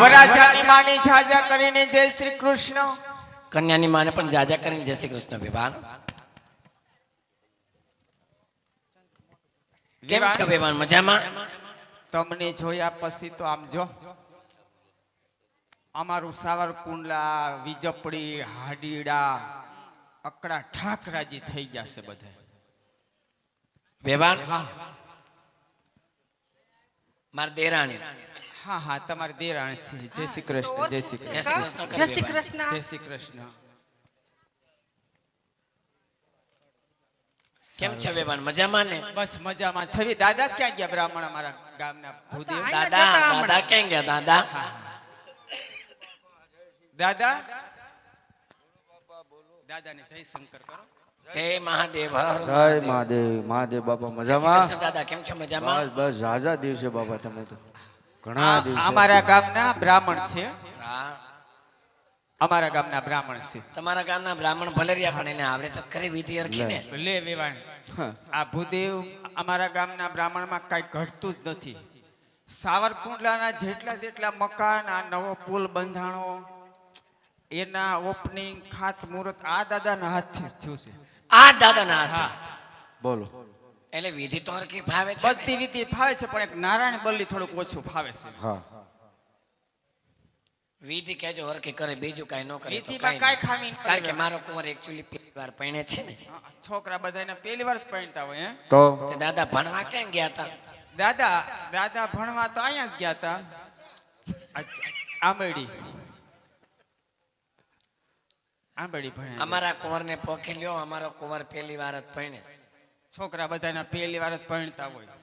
વરાજાની માની જાજા કરીને જય શ્રી કૃષ્ણ. કન્યાની માને પણ જાજા કરીને જય શ્રી કૃષ્ણ. બેભાન કેમ છો બેભાન? મજામાં? તમને જોયા પછી તો આમ જો અમારું સાવરકુંડલા, વિજપડી, હાડીડા અકડા ઠાકરાજી થઈ ગયા છે બધા. બેભાન હા માર દેરાણી. હા હા તમારી દેરાણી છે. જય શ્રી કૃષ્ણ. જય શ્રી જય કૃષ્ણ. શ્રી કૃષ્ણ. જય શ્રી કૃષ્ણ. કેમ છો બેભાન? મજામાં ને? બસ મજામાં. છવી દાદા ક્યાં ગયા? બ્રાહ્મણ અમારા ગામના ભૂદેવ દાદા દાદા ક્યાં ગયા? દાદા દાદા દાદાને જય શંકર કરો. જય મહાદેવ. હર હર જય મહાદેવ. મહાદેવ બાપા જય શ્રી મજામાં? કૃષ્ણ. દાદા કેમ છો? મજામાં? બસ બસ ઝાઝા દિવસે બાપા તમે તો ઘણા દિવસે. અમારા ગામના બ્રાહ્મણ છે. હા અમારા ગામના બ્રાહ્મણ છે. તમારા ગામના બ્રાહ્મણ ભલે રહ્યા પણ એને આવડે તો ખરી વિધિ અરખીને. લે વેવાણી આ ભૂદેવ અમારા ગામના બ્રાહ્મણમાં કઈ ઘટતું જ નથી. સાવરકુંડલાના જેટલા જેટલા મકાન, આ નવો પુલ બંધાણો, એના ઓપનિંગ, ખાત મુહૂર્ત આ દાદાના હાથથી થયું છે. આ દાદાના હાથે. બોલો. એટલે વિધિ તો હરખી ફાવે છે. બધી વિધિ ફાવે છે પણ એક નારાયણ બલ્લી થોડુંક ઓછું ફાવે છે. હા વિધિ કહેજો હરખી કરે, બીજું કાઈ ન કરે તો વિધિમાં કાઈ કાંઈ ખામી ન નહીં. કારણ કે કરે. મારો કુંવર એકચ્યુઅલી પહેલી વાર પરણે છે ને. છોકરા બધાને પહેલી વાર જ પરણતા હોય. હે તો તે દાદા ભણવા કેમ ગયા હતા? દાદા દાદા ભણવા તો અહીંયા જ ગયા હતા. આંબેડી આંબેડી ભણ્યા. અમારા કુંવરને પોખી લ્યો. અમારો કુંવર પહેલી વાર જ પરણે છે. છોકરા બધાના પહેલી વાર જ પરણતા હોય.